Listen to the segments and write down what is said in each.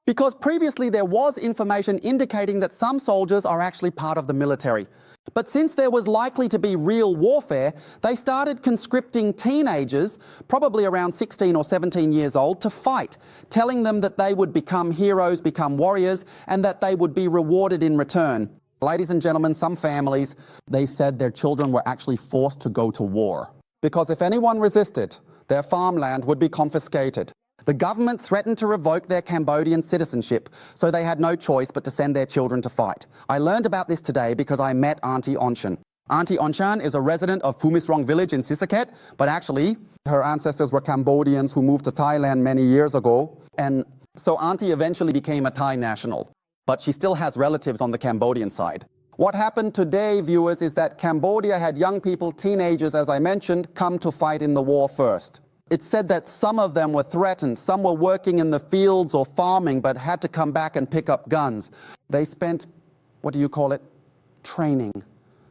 Because previously there was information indicating that some soldiers are actually part of the military. But since there was likely to be real warfare, they started conscripting teenagers, probably around 16 or 17 years old, to fight, telling them that they would become heroes, become warriors, and that they would be rewarded in return. Ladies and gentlemen, some families, they said their children were actually forced to go to war. Because if anyone resisted, their farmland would be confiscated. The government threatened to revoke their Cambodian citizenship, so they had no choice but to send their children to fight. I learned about this today because I met Auntie Onchan. Auntie Onchan is a resident of Phumisrong village in Sisaket, but actually her ancestors were Cambodians who moved to Thailand many years ago, and so Auntie eventually became a Thai national. But she still has relatives on the Cambodian side. What happened today, viewers, is that Cambodia had young people, teenagers, as I mentioned, come to fight in the war first. It's said that some of them were threatened, some were working in the fields or farming but had to come back and pick up guns. They spent, training.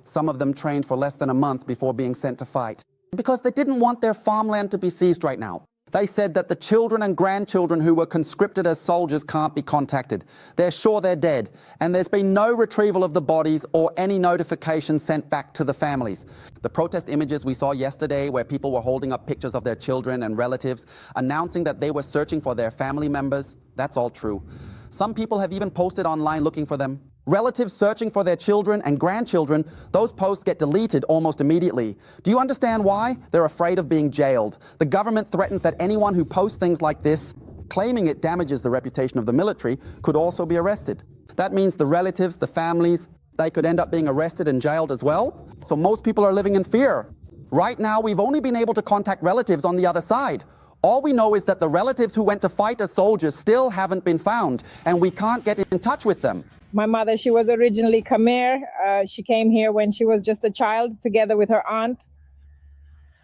Some of them trained for less than a month before being sent to fight. Because they didn't want their farmland to be seized right now. They said that the children and grandchildren who were conscripted as soldiers can't be contacted. They're sure they're dead, and there's been no retrieval of the bodies or any notification sent back to the families. The protest images we saw yesterday where people were holding up pictures of their children and relatives, announcing that they were searching for their family members, that's all true. Some people have even posted online looking for them. Relatives searching for their children and grandchildren, those posts get deleted almost immediately. Do you understand why? They're afraid of being jailed. The government threatens that anyone who posts things like this, claiming it damages the reputation of the military, could also be arrested. That means the relatives, the families, they could end up being arrested and jailed as well. So most people are living in fear. Right now, we've only been able to contact relatives on the other side. All we know is that the relatives who went to fight as soldiers still haven't been found, and we can't get in touch with them. My mother, she was originally Khmer. She came here when she was just a child together with her aunt.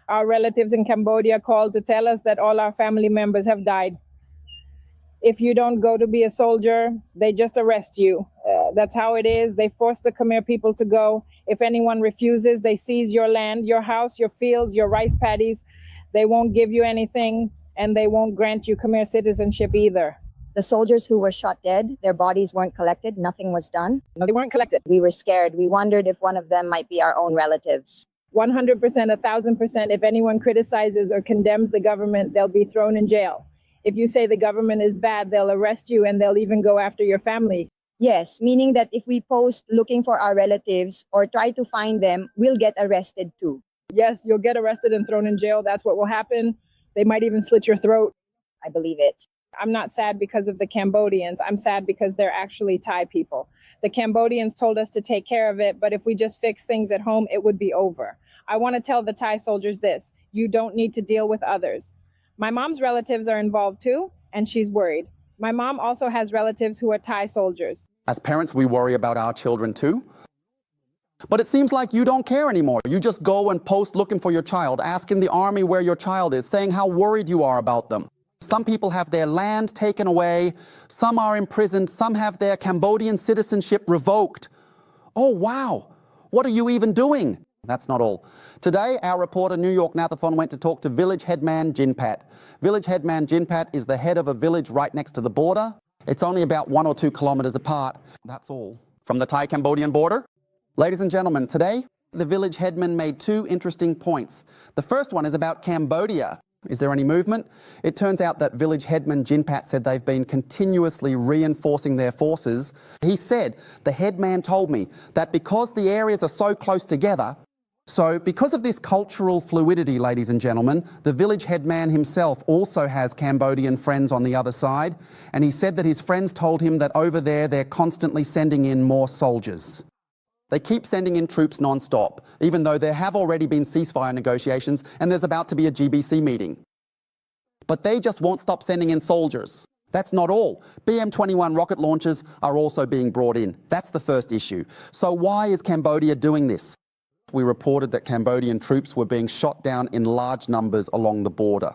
Our relatives in Cambodia called to tell us that all our family members have died. If you don't go to be a soldier, they just arrest you. That's how it is. They force the Khmer people to go. If anyone refuses, they seize your land, your house, your fields, your rice paddies. They won't give you anything, and they won't grant you Khmer citizenship either. The soldiers who were shot dead, their bodies weren't collected. Nothing was done. No, they weren't collected. We were scared. We wondered if one of them might be our own relatives. 100%, 1,000%. If anyone criticizes or condemns the government, they'll be thrown in jail. If you say the government is bad, they'll arrest you and they'll even go after your family. Yes, meaning that if we post looking for our relatives or try to find them, we'll get arrested too. Yes, you'll get arrested and thrown in jail. That's what will happen. They might even slit your throat. I believe it. I'm not sad because of the Cambodians. I'm sad because they're actually Thai people. The Cambodians told us to take care of it, but if we just fix things at home, it would be over. I want to tell the Thai soldiers this: you don't need to deal with others. My mom's relatives are involved too, and she's worried. My mom also has relatives who are Thai soldiers. As parents, we worry about our children too. But it seems like you don't care anymore. You just go and post looking for your child, asking the army where your child is, saying how worried you are about them. Some people have their land taken away, some are imprisoned, some have their Cambodian citizenship revoked. Oh, wow. What are you even doing? That's not all. Today, our reporter, New York Nathathon, went to talk to village headman Jinpat. Village headman Jinpat is the head of a village right next to the border. It's only about 1 or 2 kilometers apart. That's all. From the Thai-Cambodian border. Ladies and gentlemen, today, the village headman made 2 interesting points. The first one is about Cambodia. Is there any movement? It turns out that village headman Jinpat said they've been continuously reinforcing their forces. He said, the headman told me that because the areas are so close together, so because of this cultural fluidity, ladies and gentlemen, the village headman himself also has Cambodian friends on the other side, and he said that his friends told him that over there they're constantly sending in more soldiers. They keep sending in troops non-stop, even though there have already been ceasefire negotiations and there's about to be a GBC meeting. But they just won't stop sending in soldiers. That's not all. BM-21 rocket launchers are also being brought in. That's the first issue. So why is Cambodia doing this? We reported that Cambodian troops were being shot down in large numbers along the border.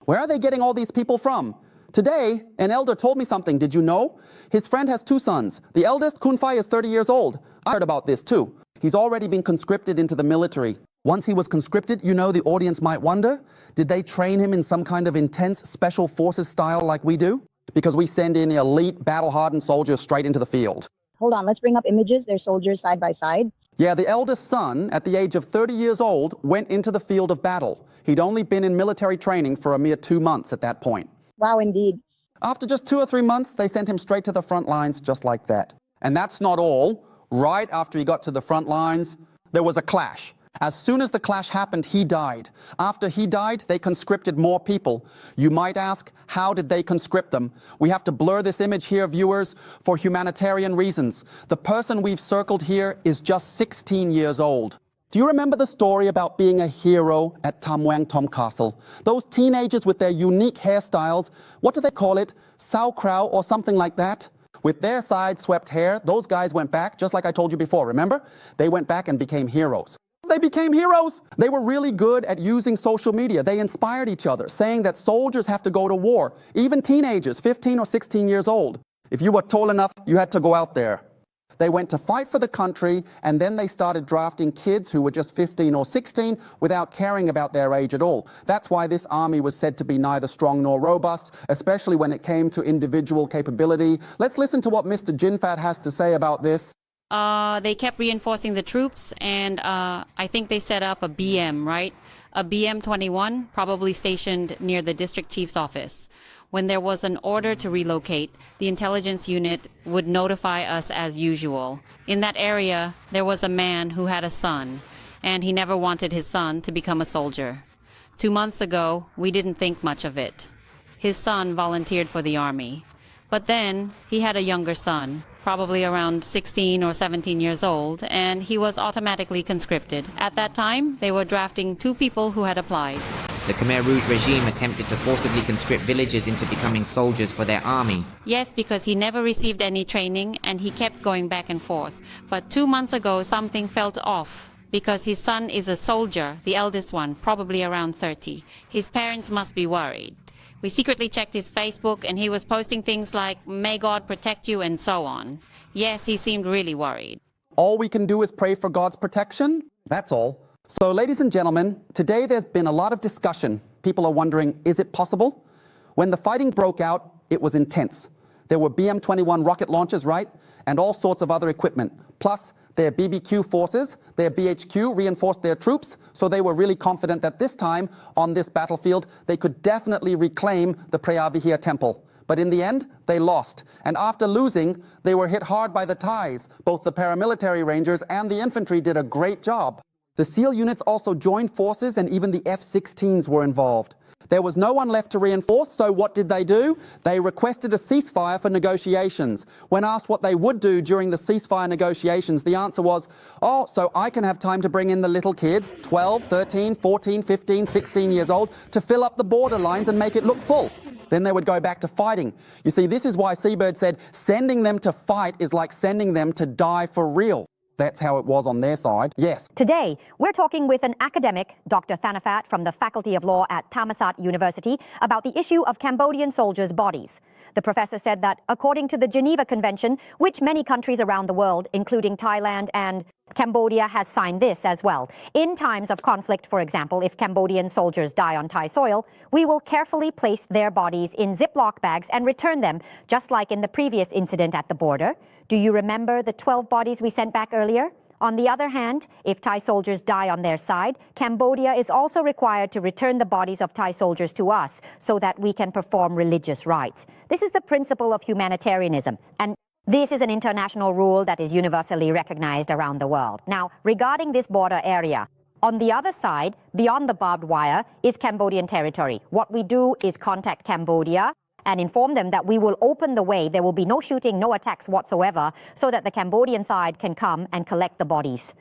Where are they getting all these people from? Today, an elder told me something. Did you know? His friend has 2 sons. The eldest, Kun Fai, is 30 years old. I heard about this too. He's already been conscripted into the military. Once he was conscripted, you know, the audience might wonder, did they train him in some kind of intense special forces style like we do? because we send in elite battle-hardened soldiers straight into the field. Hold on, let's bring up images. They're soldiers side by side. Yeah, the eldest son, at the age of 30 years old, went into the field of battle. He'd only been in military training for a mere 2 months at that point. Wow, indeed. After just 2 or 3 months, they sent him straight to the front lines just like that. And that's not all. Right after he got to the front lines, there was a clash. As soon as the clash happened, he died. After he died, they conscripted more people. You might ask, how did they conscript them? We have to blur this image here, viewers, for humanitarian reasons. The person we've circled here is just 16 years old. Do you remember the story about being a hero at Tam Wang Tom Castle? Those teenagers with their unique hairstyles, what do they call it? Sauerkraut or something like that? With their side-swept hair, those guys went back, just like I told you before, remember? They went back and became heroes. They became heroes. They were really good at using social media. They inspired each other, saying that soldiers have to go to war, even teenagers, 15 or 16 years old. If you were tall enough, you had to go out there. They went to fight for the country, and then they started drafting kids who were just 15 or 16 without caring about their age at all. That's why this army was said to be neither strong nor robust, especially when it came to individual capability. Let's listen to what Mr. Jinfat has to say about this. They kept reinforcing the troops, and I think they set up a BM, right? A BM-21, probably stationed near the district chief's office. When there was an order to relocate, the intelligence unit would notify us as usual. In that area, there was a man who had a son, and he never wanted his son to become a soldier. 2 months ago, we didn't think much of it. His son volunteered for the army. But then, he had a younger son, probably around 16 or 17 years old, and he was automatically conscripted. At that time, they were drafting 2 people who had applied. The Khmer Rouge regime attempted to forcibly conscript villagers into becoming soldiers for their army. Yes, because he never received any training, and he kept going back and forth. But 2 months ago, something felt off, because his son is a soldier, the eldest one, probably around 30. His parents must be worried. We secretly checked his Facebook, and he was posting things like, "May God protect you," and so on. Yes, he seemed really worried. All we can do is pray for God's protection? That's all. So, ladies and gentlemen, today there's been a lot of discussion. People are wondering, is it possible? When the fighting broke out, it was intense. There were BM-21 rocket launchers, right? And all sorts of other equipment. Plus, their BBQ forces, their BHQ reinforced their troops, so they were really confident that this time, on this battlefield, they could definitely reclaim the Preah temple. But in the end, they lost. And after losing, they were hit hard by the Thais. Both the paramilitary rangers and the infantry did a great job. The SEAL units also joined forces, and even the F-16s were involved. There was no one left to reinforce, so what did they do? They requested a ceasefire for negotiations. When asked what they would do during the ceasefire negotiations, the answer was, oh, so I can have time to bring in the little kids, 12, 13, 14, 15, 16 years old, to fill up the border lines and make it look full. Then they would go back to fighting. You see, this is why Seabird said sending them to fight is like sending them to die for real. That's how it was on their side. Yes. Today, we're talking with an academic, Dr. Thanafat from the Faculty of Law at Thammasat University, about the issue of Cambodian soldiers' bodies. The professor said that according to the Geneva Convention, which many countries around the world, including Thailand and Cambodia, has signed this as well. In times of conflict, for example, if Cambodian soldiers die on Thai soil, we will carefully place their bodies in Ziploc bags and return them, just like in the previous incident at the border. Do you remember the 12 bodies we sent back earlier? On the other hand, if Thai soldiers die on their side, Cambodia is also required to return the bodies of Thai soldiers to us so that we can perform religious rites. This is the principle of humanitarianism, and this is an international rule that is universally recognized around the world. Now, regarding this border area, on the other side, beyond the barbed wire, is Cambodian territory. What we do is contact Cambodia and inform them that we will open the way. There will be no shooting, no attacks whatsoever, so that the Cambodian side can come and collect the bodies.